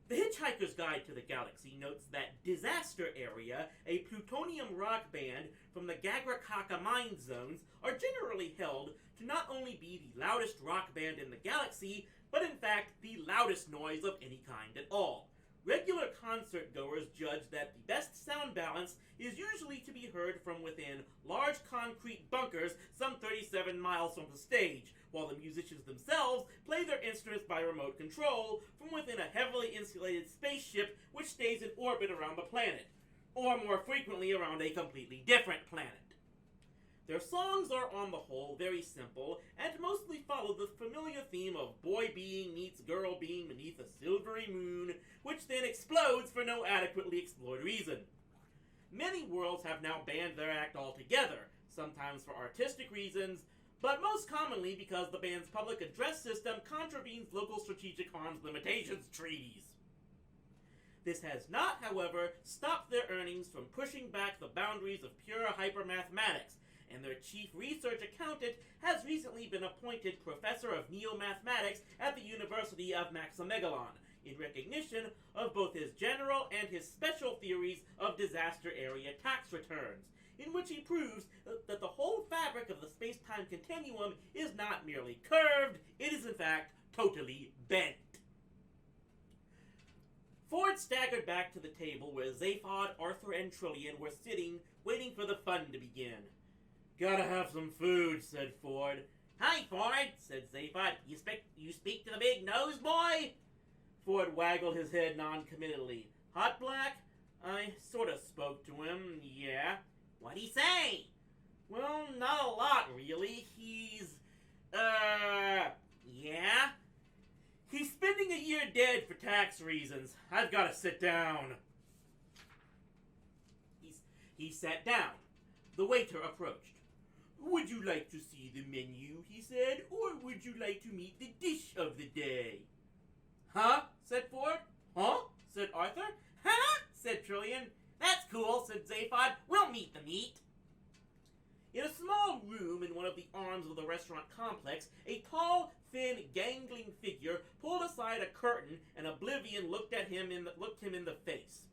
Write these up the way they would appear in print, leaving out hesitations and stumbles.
The Hitchhiker's Guide to the Galaxy notes that Disaster Area, a plutonium rock band from the Gagrakaka mine zones, are generally held to not only be the loudest rock band in the galaxy, but in fact the loudest noise of any kind at all. Regular concert goers judge that the best sound balance is usually to be heard from within large concrete bunkers some 37 miles from the stage, while the musicians themselves play their instruments by remote control from within a heavily insulated spaceship which stays in orbit around the planet, or more frequently around a completely different planet. Their songs are on the whole very simple, and mostly follow the familiar theme of boy being meets girl being beneath a silvery moon, which then explodes for no adequately explored reason. Many worlds have now banned their act altogether, sometimes for artistic reasons, but most commonly because the band's public address system contravenes local strategic arms limitations treaties. This has not, however, stopped their earnings from pushing back the boundaries of pure hypermathematics, and their chief research accountant has recently been appointed professor of neo-mathematics at the University of Maxamegalon, in recognition of both his general and his special theories of disaster area tax returns, in which he proves that the whole fabric of the space-time continuum is not merely curved, it is in fact totally bent. Ford staggered back to the table where Zaphod, Arthur, and Trillian were sitting, waiting for the fun to begin. "Gotta have some food," said Ford. "Hi, Ford," said Zaphod. You speak to the big nose boy?" Ford waggled his head non-committally. "Hot Black? I sorta spoke to him, yeah." "What'd he say?" "Well, not a lot, really. He's, yeah? He's spending a year dead for tax reasons. I've gotta sit down." He sat down. The waiter approached. "Would you like to see the menu," he said, "or would you like to meet the dish of the day?" "Huh?" said Ford. "Huh?" said Arthur. "Huh?" said Trillian. "That's cool," said Zaphod. "We'll meet the meat." In a small room in one of the arms of the restaurant complex, a tall, thin, gangling figure pulled aside a curtain, and Oblivion looked him in the face.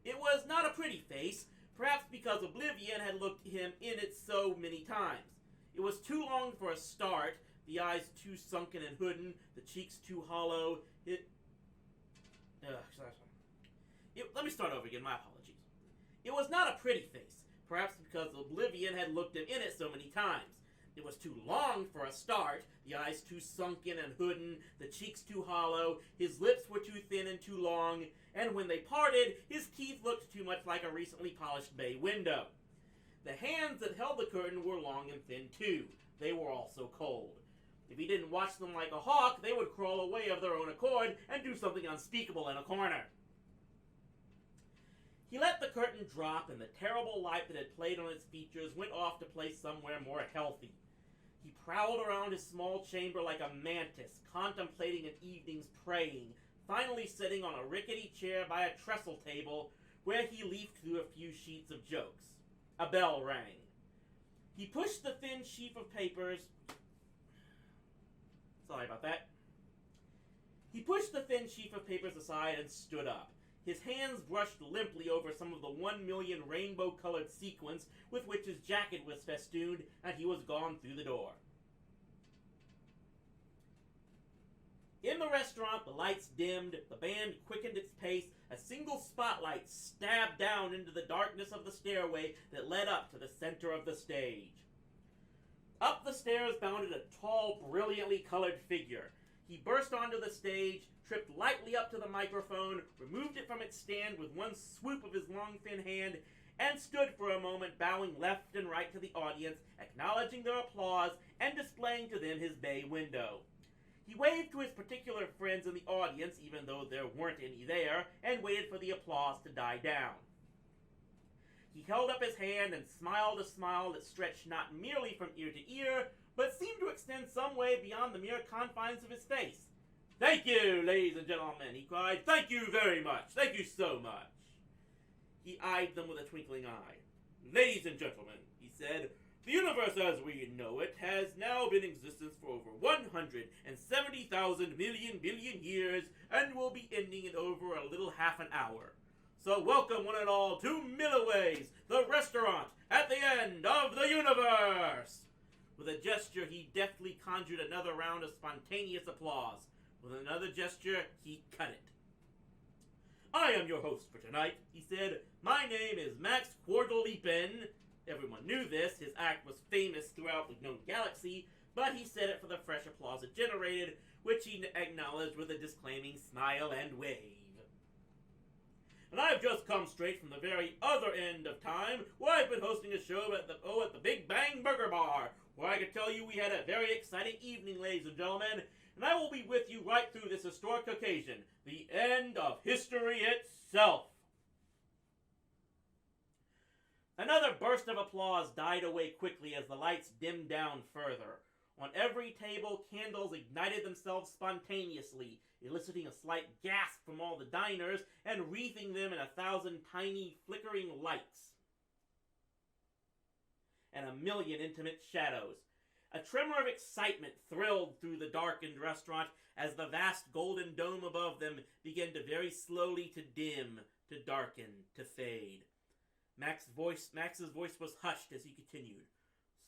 It was not a pretty face, perhaps because Oblivion had looked him in it so many times. It was too long for a start, the eyes too sunken and hooded, the cheeks too hollow. Let me start over again, my apologies. It was not a pretty face, perhaps because Oblivion had looked him in it so many times. It was too long for a start, the eyes too sunken and hooded, the cheeks too hollow, his lips were too thin and too long, and when they parted, his teeth looked too much like a recently polished bay window. The hands that held the curtain were long and thin too. They were also cold. If he didn't watch them like a hawk, they would crawl away of their own accord and do something unspeakable in a corner. He let the curtain drop, and the terrible light that had played on its features went off to play somewhere more healthy. He prowled around his small chamber like a mantis, contemplating an evening's praying, finally sitting on a rickety chair by a trestle table, where he leafed through a few sheets of jokes. A bell rang. He pushed the thin sheaf of papers... Sorry about that. He pushed the thin sheaf of papers aside and stood up. His hands brushed limply over some of the 1,000,000 rainbow-colored sequins with which his jacket was festooned, and he was gone through the door. In the restaurant, the lights dimmed, the band quickened its pace, a single spotlight stabbed down into the darkness of the stairway that led up to the center of the stage. Up the stairs bounded a tall, brilliantly colored figure. He burst onto the stage, tripped lightly up to the microphone, removed it from its stand with one swoop of his long thin hand, and stood for a moment bowing left and right to the audience, acknowledging their applause and displaying to them his bay window. He waved to his particular friends in the audience, even though there weren't any there, and waited for the applause to die down. He held up his hand and smiled a smile that stretched not merely from ear to ear, but seemed to extend some way beyond the mere confines of his face. "Thank you, ladies and gentlemen," he cried. "Thank you very much. Thank you so much." He eyed them with a twinkling eye. "Ladies and gentlemen," he said, "the universe as we know it has now been in existence for over 170,000 million billion years and will be ending in over a little half an hour. So welcome one and all to Millaway's, the restaurant at the end of the universe." With a gesture, he deftly conjured another round of spontaneous applause. With another gesture, he cut it. "I am your host for tonight," he said. "My name is Max Quarterleapen." Everyone knew this. His act was famous throughout the known galaxy, but he said it for the fresh applause it generated, which he acknowledged with a disclaiming smile and wave. "And I've just come straight from the very other end of time, where I've been hosting a show at the Big Bang Burger Bar, where I can tell you we had a very exciting evening, ladies and gentlemen, and I will be with you right through this historic occasion, the end of history itself." Another burst of applause died away quickly as the lights dimmed down further. On every table, candles ignited themselves spontaneously, eliciting a slight gasp from all the diners and wreathing them in 1,000 tiny, flickering lights and a million intimate shadows. A tremor of excitement thrilled through the darkened restaurant as the vast golden dome above them began to very slowly to dim, to darken, to fade. Max's voice was hushed as he continued.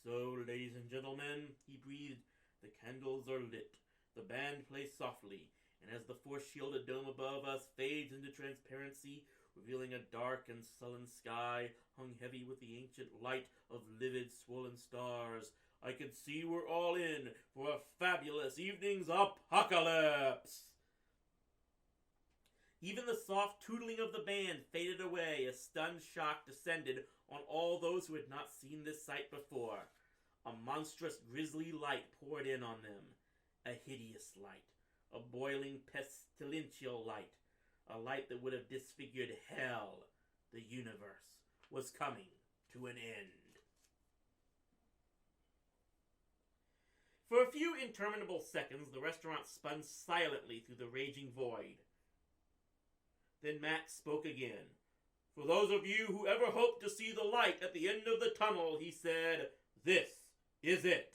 "So, ladies and gentlemen," he breathed, "the candles are lit, the band plays softly, and as the force-shielded dome above us fades into transparency, revealing a dark and sullen sky hung heavy with the ancient light of livid, swollen stars, I can see we're all in for a fabulous evening's apocalypse." Even the soft tootling of the band faded away as stunned shock descended on all those who had not seen this sight before. A monstrous grisly light poured in on them. A hideous light. A boiling pestilential light. A light that would have disfigured hell. The universe was coming to an end. For a few interminable seconds, the restaurant spun silently through the raging void. Then Max spoke again. "For those of you who ever hoped to see the light at the end of the tunnel," he said, "this is it."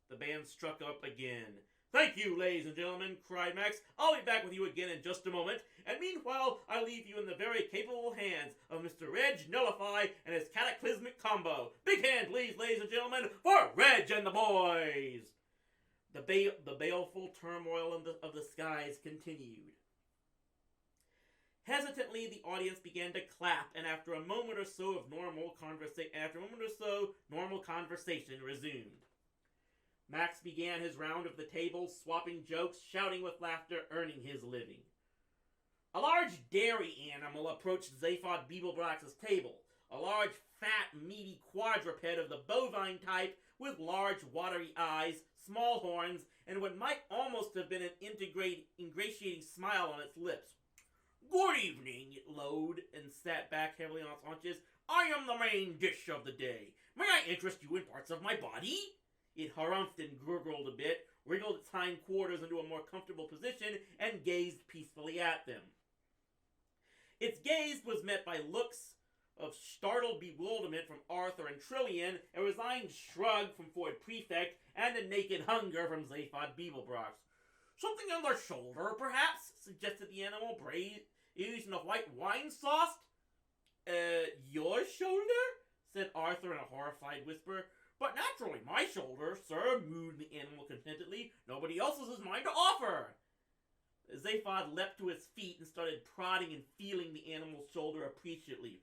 The band struck up again. "Thank you, ladies and gentlemen," cried Max. "I'll be back with you again in just a moment, and meanwhile I leave you in the very capable hands of Mr. Reg Nullify and his cataclysmic combo. Big hand, please, ladies and gentlemen, for Reg and the boys." The baleful turmoil of the skies continued. Hesitantly, the audience began to clap, and after a moment or so, normal conversation resumed. Max began his round of the tables, swapping jokes, shouting with laughter, earning his living. A large dairy animal approached Zaphod Beeblebrox's table, a large, fat, meaty quadruped of the bovine type with large, watery eyes, small horns, and what might almost have been an ingratiating smile on its lips. "Good evening," it lowed, and sat back heavily on its haunches. "I am the main dish of the day. May I interest you in parts of my body?" It harumphed and gurgled a bit, wriggled its hind quarters into a more comfortable position, and gazed peacefully at them. Its gaze was met by looks of startled bewilderment from Arthur and Trillian, a resigned shrug from Ford Prefect, and a naked hunger from Zaphod Beeblebrox. "Something on the shoulder, perhaps?" suggested the animal, braised in a white wine sauce. Your shoulder?" said Arthur in a horrified whisper. "But naturally my shoulder, sir," mooed the animal contentedly. "Nobody else's is mine to offer." Zaphod leapt to his feet and started prodding and feeling the animal's shoulder appreciatively.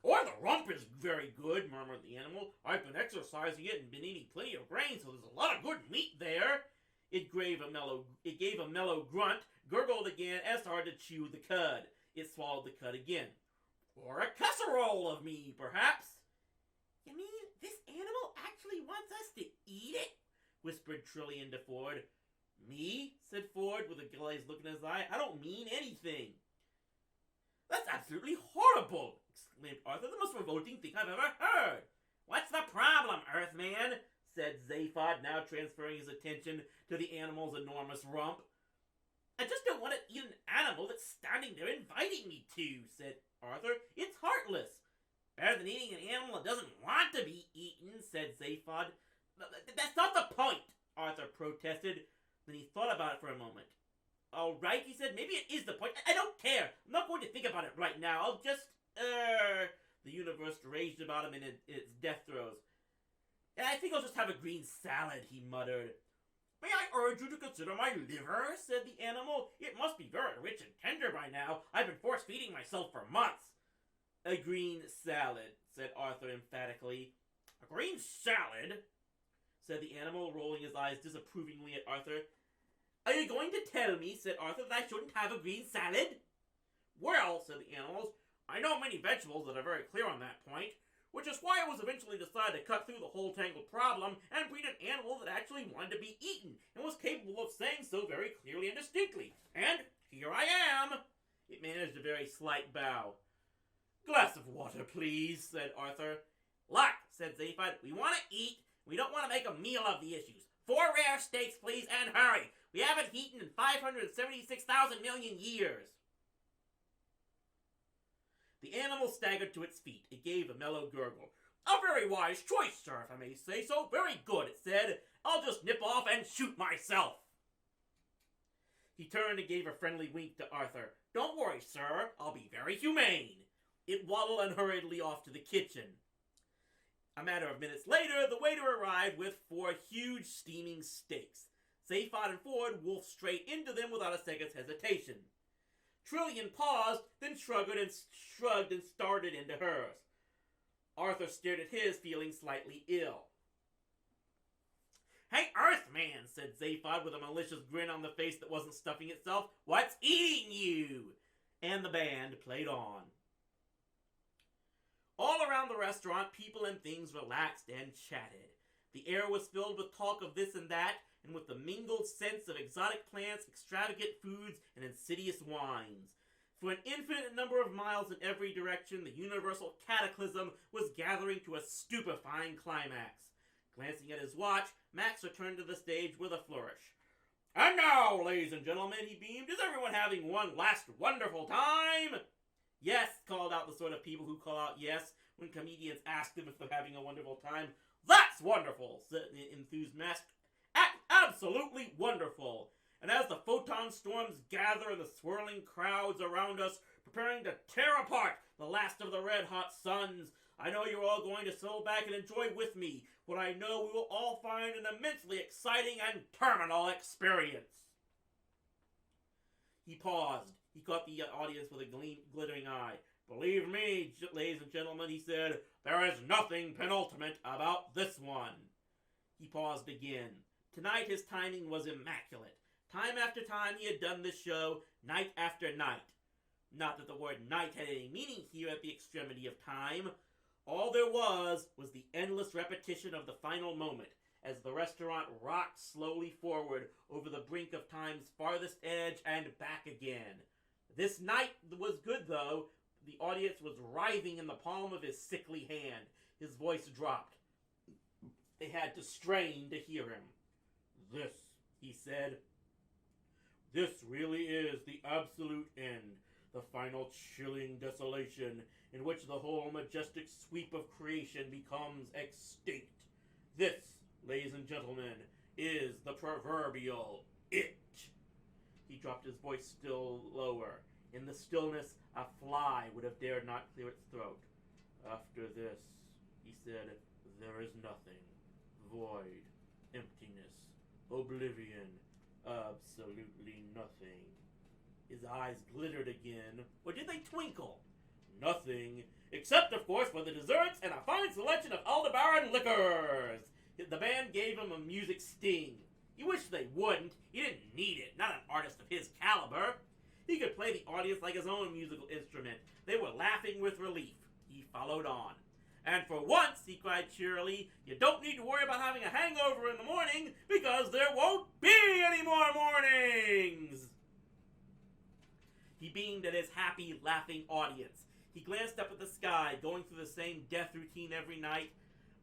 "Or the rump is very good," murmured the animal. "I've been exercising it and been eating plenty of grain, so there's a lot of good meat there." It gave a mellow grunt, gurgled again, and started to chew the cud. It swallowed the cud again. "Or a casserole of me, perhaps?" "You mean this animal actually wants us to eat it?" whispered Trillian to Ford. "Me?" said Ford with a glazed look in his eye. "I don't mean anything." "That's absolutely horrible!" exclaimed Arthur. The most revolting thing I've ever heard. What's the problem, Earthman? Said Zaphod, now transferring his attention to the animal's enormous rump. I just don't want to eat an animal that's standing there inviting me to, said Arthur. It's heartless. Better than eating an animal that doesn't want to be eaten, said Zaphod. That's not the point, Arthur protested. Then he thought about it for a moment. All right, he said, maybe it is the point. I don't care. I'm not going to think about it right now. I'll just, The universe raged about him in its death throes. I think I'll just have a green salad, he muttered. May I urge you to consider my liver, said the animal. It must be very rich and tender by now. I've been force-feeding myself for months. A green salad, said Arthur emphatically. A green salad? Said the animal, rolling his eyes disapprovingly at Arthur. Are you going to tell me, said Arthur, that I shouldn't have a green salad? Well, said the animals, I know many vegetables that are very clear on that point, which is why it was eventually decided to cut through the whole tangled problem and breed an animal that actually wanted to be eaten and was capable of saying so very clearly and distinctly. And here I am. It managed a very slight bow. Glass of water, please, said Arthur. Look, said Zaphod, we want to eat. We don't want to make a meal of the issues. 4 rare steaks, please, and hurry. We haven't eaten in 576,000 million years. The animal staggered to its feet. It gave a mellow gurgle. A very wise choice, sir, if I may say so. Very good, it said. I'll just nip off and shoot myself. He turned and gave a friendly wink to Arthur. Don't worry, sir. I'll be very humane. It waddled unhurriedly off to the kitchen. A matter of minutes later, the waiter arrived with 4 huge steaming steaks. Zaphod and Ford wolfed straight into them without a second's hesitation. Trillian paused, then shrugged and started into hers. Arthur stared at his, feeling slightly ill. Hey, Earthman, said Zaphod with a malicious grin on the face that wasn't stuffing itself. What's eating you? And the band played on. All around the restaurant, people and things relaxed and chatted. The air was filled with talk of this and that, and with the mingled scents of exotic plants, extravagant foods, and insidious wines. For an infinite number of miles in every direction, the universal cataclysm was gathering to a stupefying climax. Glancing at his watch, Max returned to the stage with a flourish. And now, ladies and gentlemen, he beamed, is everyone having one last wonderful time? Yes, called out the sort of people who call out yes when comedians ask them if they're having a wonderful time. That's wonderful, said the enthused Max. Absolutely wonderful. And as the photon storms gather in the swirling crowds around us, preparing to tear apart the last of the red-hot suns, I know you're all going to settle back and enjoy with me what I know we will all find an immensely exciting and terminal experience. He paused. He caught the audience with a glittering eye. Believe me, ladies and gentlemen, he said, there is nothing penultimate about this one. He paused again. Tonight his timing was immaculate. Time after time he had done this show, night after night. Not that the word night had any meaning here at the extremity of time. All there was the endless repetition of the final moment, as the restaurant rocked slowly forward over the brink of time's farthest edge and back again. This night was good, though. The audience was writhing in the palm of his sickly hand. His voice dropped. They had to strain to hear him. This, he said, this really is the absolute end, the final chilling desolation in which the whole majestic sweep of creation becomes extinct. This, ladies and gentlemen, is the proverbial it. He dropped his voice still lower. In the stillness, a fly would have dared not clear its throat. After this, he said, there is nothing. Void, emptiness, oblivion, absolutely nothing. His eyes glittered again, or did they twinkle? Nothing, except, of course, for the desserts and a fine selection of Aldebaran liquors. The band gave him a music sting. He wished they wouldn't. He didn't need it, not an artist of his caliber. He could play the audience like his own musical instrument. They were laughing with relief. He followed on. And for once, he cried cheerily, you don't need to worry about having a hangover in the morning, because there won't be any more mornings! He beamed at his happy, laughing audience. He glanced up at the sky, going through the same death routine every night,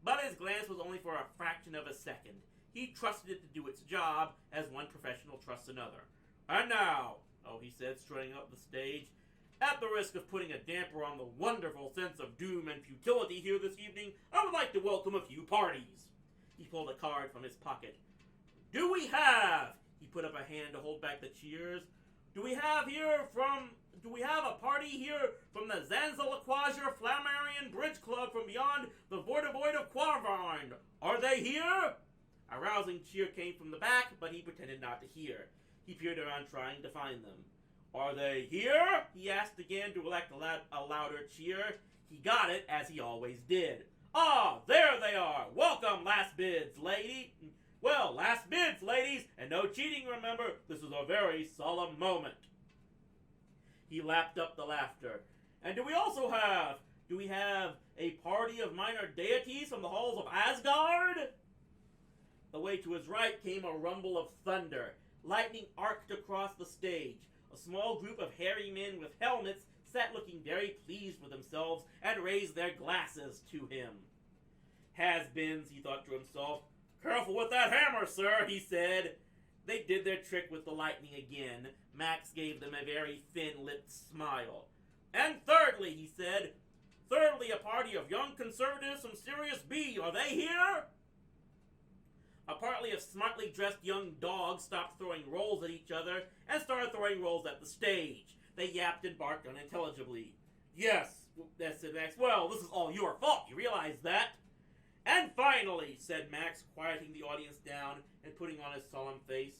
but his glance was only for a fraction of a second. He trusted it to do its job, as one professional trusts another. And now, he said, strutting up the stage, at the risk of putting a damper on the wonderful sense of doom and futility here this evening, I would like to welcome a few parties. He pulled a card from his pocket. Do we have, he put up a hand to hold back the cheers, do we have a party here from the Zanzalaquasia Flammarion Bridge Club from beyond the Vortivoid of Quarvarn? Are they here? A rousing cheer came from the back, but he pretended not to hear. He peered around trying to find them. Are they here? He asked again to elect a louder cheer. He got it, as he always did. Ah, there they are! Welcome, last bids, lady! Well, last bids, ladies, and no cheating, remember. This is a very solemn moment. He lapped up the laughter. And do we have a party of minor deities from the halls of Asgard? Away to his right came a rumble of thunder. Lightning arced across the stage. A small group of hairy men with helmets sat looking very pleased with themselves and raised their glasses to him. Has-beens, he thought to himself. Careful with that hammer, sir, he said. They did their trick with the lightning again. Max gave them a very thin-lipped smile. And thirdly, he said, a party of young conservatives from Sirius B. Are they here? A party of smartly dressed young dogs stopped throwing rolls at each other and started throwing rolls at the stage. They yapped and barked unintelligibly. Yes, said Max. Well, this is all your fault. You realize that? And finally, said Max, quieting the audience down and putting on his solemn face,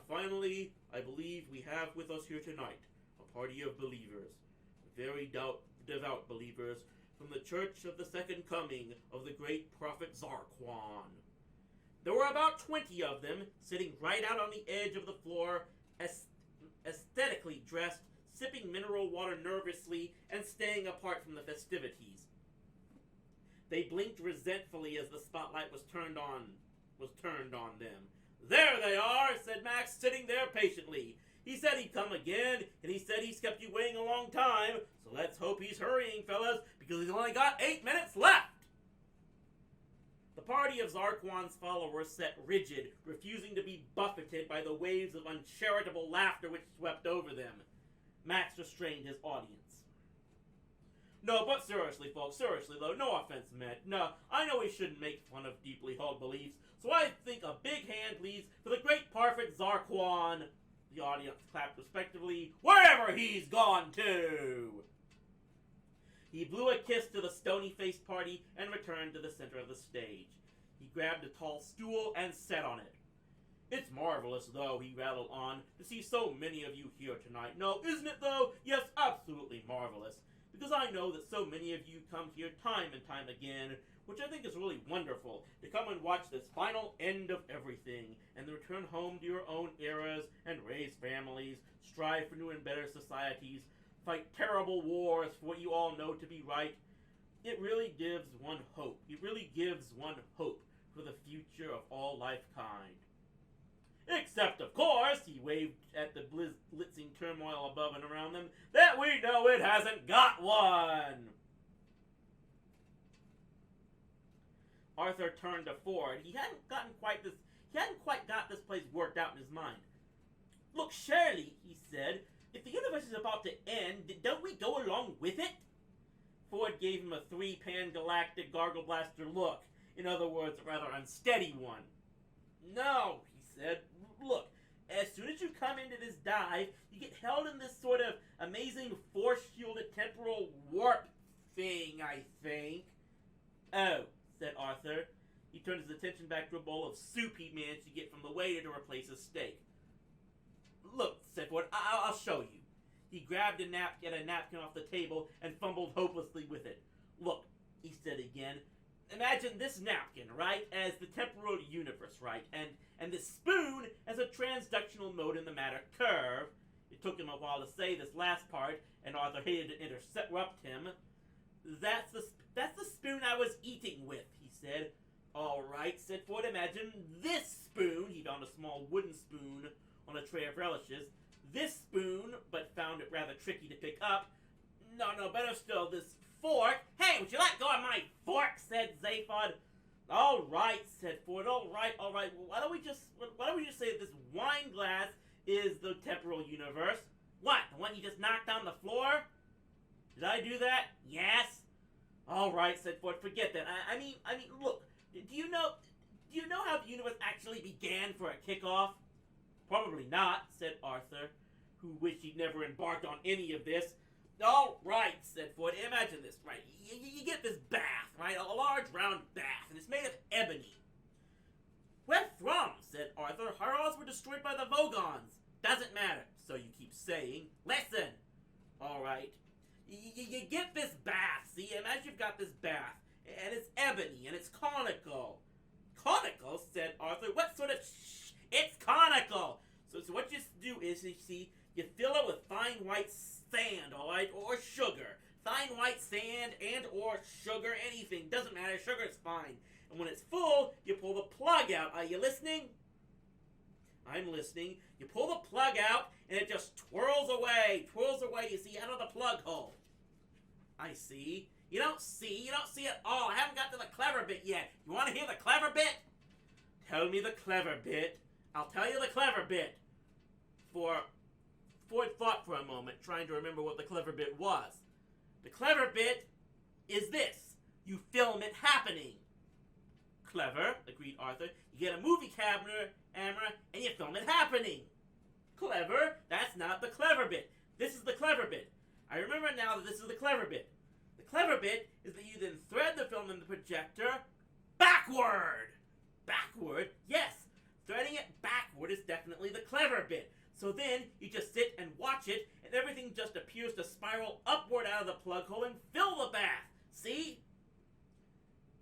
finally, I believe we have with us here tonight a party of believers, very devout believers, from the Church of the Second Coming of the great prophet Zarquan. There were about 20 of them, sitting right out on the edge of the floor, aesthetically dressed, sipping mineral water nervously, and staying apart from the festivities. They blinked resentfully as the spotlight was turned on them. There they are, said Max, sitting there patiently. He said he'd come again, and he said he's kept you waiting a long time, so let's hope he's hurrying, fellas, because he's only got 8 minutes left. The party of Zarquan's followers sat rigid, refusing to be buffeted by the waves of uncharitable laughter which swept over them. Max restrained his audience. No, but seriously, folks, seriously, though, no offense meant. No, I know we shouldn't make fun of deeply held beliefs, so I think a big hand, please, for the great prophet Zarquan. The audience clapped respectively, wherever he's gone to! He blew a kiss to the stony-faced party and returned to the center of the stage. He grabbed a tall stool and sat on it. It's marvelous, though, he rattled on, to see so many of you here tonight. No, isn't it, though? Yes, absolutely marvelous. Because I know that so many of you come here time and time again, which I think is really wonderful, to come and watch this final end of everything, and then return home to your own eras, and raise families, strive for new and better societies, fight terrible wars for what you all know to be right. It really gives one hope. It really gives one hope for the future of all life kind. Except, of course, he waved at the blitzing turmoil above and around them, that we know it hasn't got one! Arthur turned to Ford. He hadn't quite got this place worked out in his mind. Look, Shirley, he said, if the universe is about to end, don't we go along with it? Ford gave him a 3-pan-galactic gargle blaster look. In other words, a rather unsteady one. No, he said. Look, as soon as you come into this dive, you get held in this sort of amazing force-shielded temporal warp thing, I think. Oh, said Arthur. He turned his attention back to a bowl of soup he managed to get from the waiter to replace his steak. Look, said Ford, I'll show you. He grabbed a napkin off the table and fumbled hopelessly with it. Look, he said again, imagine this napkin, right, as the temporal universe, right, and this spoon as a transductional mode in the matter curve. It took him a while to say this last part, and Arthur hated to interrupt him. That's the spoon I was eating with, he said. All right, said Ford, imagine this spoon. He found a small wooden spoon on a tray of relishes. This spoon, but found it rather tricky to pick up. No, better still, this fork. Hey, would you let go of my fork? Said Zaphod. All right, said Ford. All right. Why don't we just say that this wine glass is the temporal universe? What? The one you just knocked on the floor? Did I do that? Yes. All right, said Ford. Forget that. I mean, look. Do you know how the universe actually began for a kickoff? Probably not, said Arthur, who wished he'd never embarked on any of this. All right, said Ford. Imagine this, right? You get this bath, right? A large round bath, and it's made of ebony. Where from? Said Arthur. Harrows were destroyed by the Vogons. Doesn't matter, so you keep saying. Listen. All right. You get this bath. See, imagine you've got this bath, and it's ebony, and it's conical. Conical? Said Arthur. What sort of It's conical. So what you do is, you see, you fill it with fine white sand, all right, or sugar. Fine white sand and or sugar, anything. Doesn't matter. Sugar's fine. And when it's full, you pull the plug out. Are you listening? I'm listening. You pull the plug out, and it just twirls away, you see, out of the plug hole. I see. You don't see at all. I haven't got to the clever bit yet. You want to hear the clever bit? Tell me the clever bit. I'll tell you the clever bit. Ford thought for a moment, trying to remember what the clever bit was. The clever bit is this. You film it happening. Clever, agreed Arthur. You get a movie camera, and you film it happening. Clever? That's not the clever bit. This is the clever bit. I remember now that this is the clever bit. The clever bit is that you then thread the film in the projector backward. Backward? Yes. Threading it backward is definitely the clever bit. So then you just sit and watch it, and everything just appears to spiral upward out of the plug hole and fill the bath. See?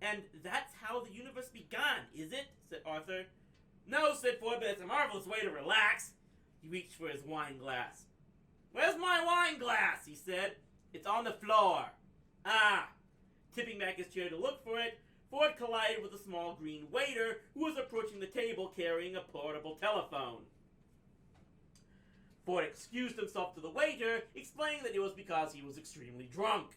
And that's how the universe began, is it? Said Arthur. No, said Ford, but it's a marvelous way to relax. He reached for his wine glass. Where's my wine glass? He said. It's on the floor. Ah. Tipping back his chair to look for it, Ford collided with a small green waiter who was approaching the table carrying a portable telephone. Ford excused himself to the waiter, explaining that it was because he was extremely drunk.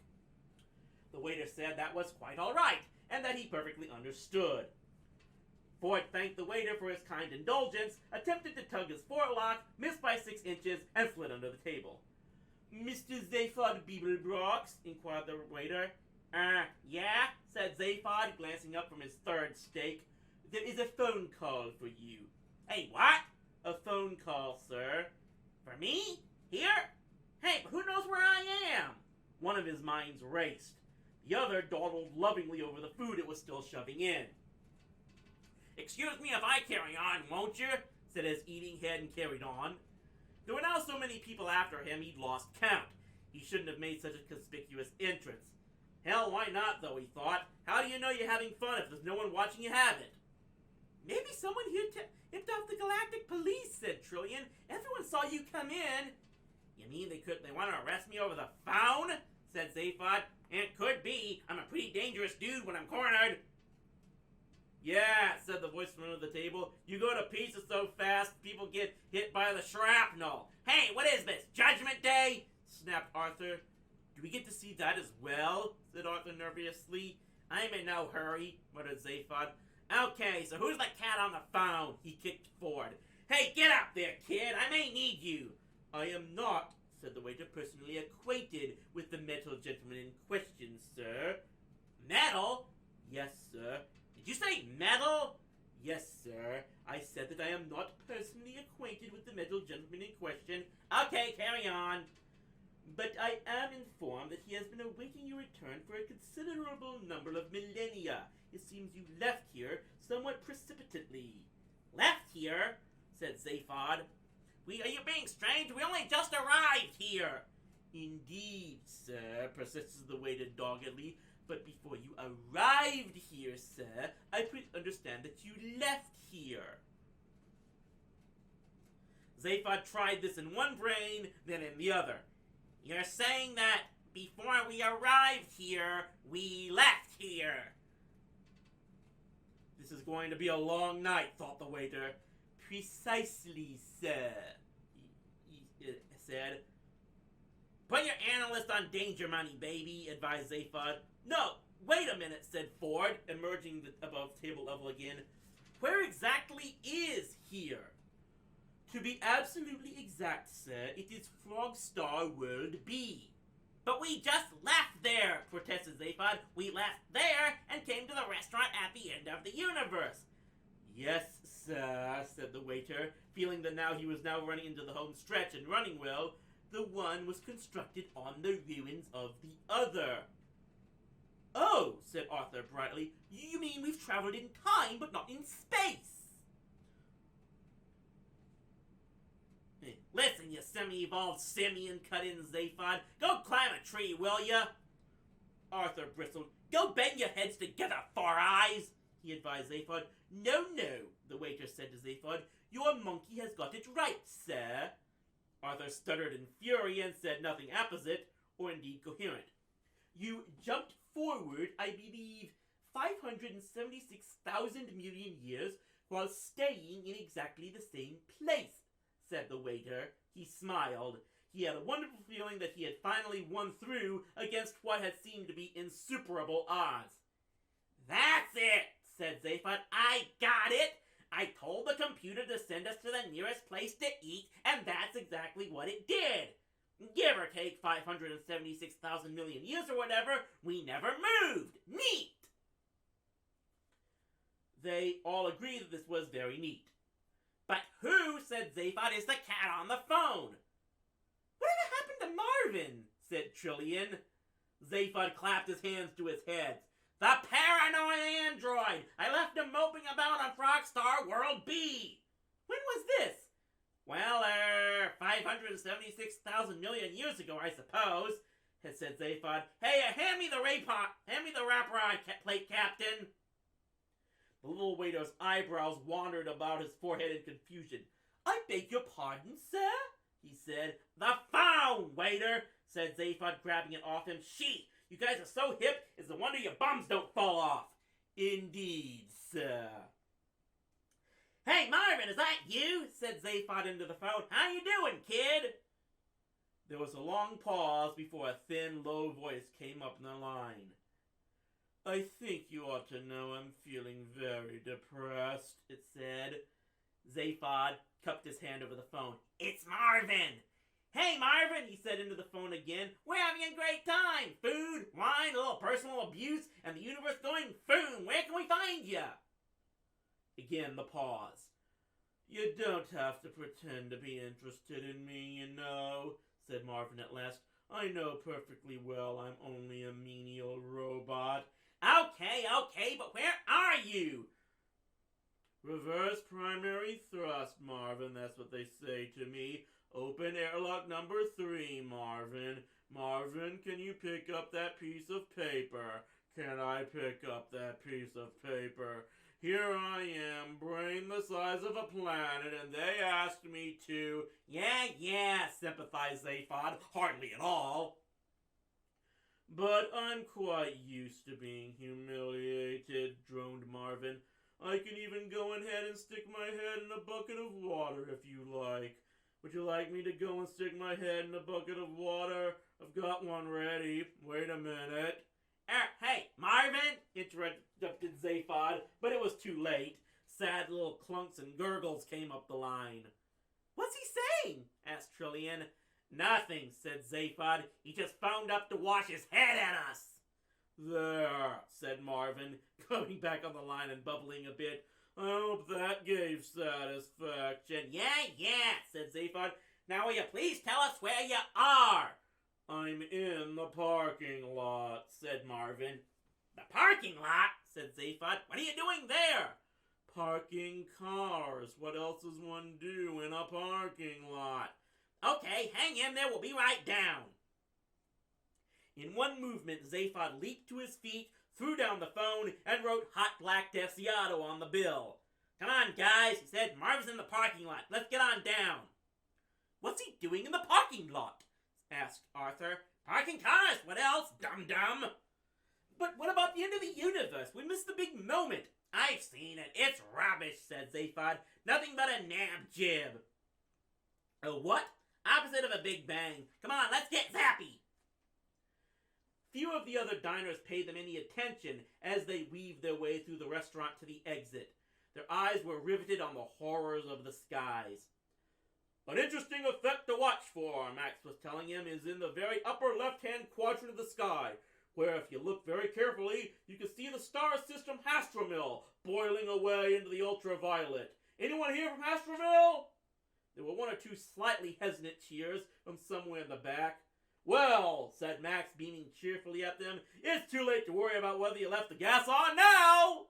The waiter said that was quite all right, and that he perfectly understood. Ford thanked the waiter for his kind indulgence, attempted to tug his forelock, missed by 6 inches, and slid under the table. Mr. Zaphod Beeblebrox? Inquired the waiter. Yeah? Said Zaphod, glancing up from his third steak. There is a phone call for you. Hey, what? A phone call, sir. For me? Here? Hey, but who knows where I am? One of his minds raced. The other dawdled lovingly over the food it was still shoving in. Excuse me if I carry on, won't you? Said his eating head and carried on. There were now so many people after him he'd lost count. He shouldn't have made such a conspicuous entrance. Hell, why not, though, he thought. How do you know you're having fun if there's no one watching you have it? Maybe someone here tipped off the Galactic Police, said Trillian. Everyone saw you come in. You mean they want to arrest me over the phone? Said Zaphod. It could be. I'm a pretty dangerous dude when I'm cornered. Yeah, said the voice from under the table. You go to pieces so fast, people get hit by the shrapnel. Hey, what is this, Judgment Day? Snapped Arthur. Do we get to see that as well? Said Arthur nervously. I'm in no hurry, muttered Zaphod. Okay, so who's the cat on the phone? He kicked Ford. Hey, get up there, kid. I may need you. I am not, said the waiter, personally acquainted with the metal gentleman in question, sir. Metal? Yes, sir. Did you say metal? Yes, sir. I said that I am not personally acquainted with the metal gentleman in question. Okay, carry on. But I am informed that he has been awaiting your return for a considerable number of millennia. It seems you left here somewhat precipitately. Left here? Said Zaphod. Are you being strange? We only just arrived here. Indeed, sir, persisted the waiter doggedly. But before you arrived here, sir, I understand that you left here. Zaphod tried this in one brain, then in the other. You're saying that before we arrived here, we left here. This is going to be a long night, thought the waiter. Precisely, sir, he said. Put your analyst on danger money, baby, advised Zaphod. No, wait a minute, said Ford, emerging above table level again. Where exactly is here? To be absolutely exact, sir, it is Frogstar World B. But we just left there, protested Zaphod. We left there and came to the restaurant at the end of the universe. Yes, sir, said the waiter, feeling that now he was running into the home stretch and running well. The one was constructed on the ruins of the other. Oh, said Arthur brightly, you mean we've traveled in time but not in space? Listen, you semi-evolved simian, cut in Zaphod. Go climb a tree, will ya? Arthur bristled. Go bang your heads together, Four Eyes, he advised Zaphod. No, the waiter said to Zaphod. Your monkey has got it right, sir. Arthur stuttered in fury and said nothing apposite, or indeed coherent. You jumped forward, I believe, 576,000 million years while staying in exactly the same place, said the waiter. He smiled. He had a wonderful feeling that he had finally won through against what had seemed to be insuperable odds. That's it, said Zaphod. I got it. I told the computer to send us to the nearest place to eat, and that's exactly what it did. Give or take 576,000 million years or whatever, we never moved. Neat! They all agreed that this was very neat. But who, said Zaphod, is the cat on the phone? Whatever happened to Marvin? Said Trillian. Zaphod clapped his hands to his head. The paranoid android! I left him moping about on Frogstar World B. When was this? Well, 576,000 million years ago, I suppose, had said Zaphod. Hey, hand me the wrap rod plate, Captain. The little waiter's eyebrows wandered about his forehead in confusion. I beg your pardon, sir? He said. The phone, waiter, said Zaphod, grabbing it off him. She! You guys are so hip, it's a wonder your bums don't fall off. Indeed, sir. Hey, Marvin, is that you? Said Zaphod into the phone. How you doing, kid? There was a long pause before a thin, low voice came up in the line. I think you ought to know I'm feeling very depressed, it said. Zaphod cupped his hand over the phone. It's Marvin! Hey, Marvin, he said into the phone again. We're having a great time. Food, wine, a little personal abuse, and the universe going boom. Where can we find ya? Again, the pause. You don't have to pretend to be interested in me, you know, said Marvin at last. I know perfectly well I'm only a menial robot. Okay, but where are you? Reverse primary thrust, Marvin, that's what they say to me. Open airlock number 3, Marvin. Marvin, can you pick up that piece of paper? Can I pick up that piece of paper? Here I am, brain the size of a planet, and they asked me to... Yeah, sympathized Zaphod. Hardly at all. But I'm quite used to being humiliated, droned Marvin. I can even go ahead and stick my head in a bucket of water if you like. Would you like me to go and stick my head in a bucket of water? I've got one ready. Wait a minute. Hey, Marvin, interrupted Zaphod, but it was too late. Sad little clunks and gurgles came up the line. What's he saying? Asked Trillian. Nothing, said Zaphod. He just phoned up to wash his head at us. There, said Marvin, going back on the line and bubbling a bit. I hope that gave satisfaction. Yeah, said Zaphod. Now will you please tell us where you are? I'm in the parking lot, said Marvin. The parking lot, said Zaphod. What are you doing there? Parking cars. What else does one do in a parking lot? Okay, hang in there. We'll be right down. In one movement, Zaphod leaped to his feet, threw down the phone, and wrote Hot Black Desiato on the bill. Come on, guys, he said. Marvin's in the parking lot. Let's get on down. What's he doing in the parking lot? Asked Arthur. Parking cars. What else, dum-dum? But what about the end of the universe? We missed the big moment. I've seen it. It's rubbish, said Zaphod. Nothing but a nab jib. A what? Opposite of a Big Bang. Come on, let's get zappy! Few of the other diners paid them any attention as they weaved their way through the restaurant to the exit. Their eyes were riveted on the horrors of the skies. An interesting effect to watch for, Max was telling him, is in the very upper left-hand quadrant of the sky, where if you look very carefully, you can see the star system Hastromil boiling away into the ultraviolet. Anyone here from Hastromil? There were one or two slightly hesitant cheers from somewhere in the back. Well, said Max, beaming cheerfully at them, it's too late to worry about whether you left the gas on now!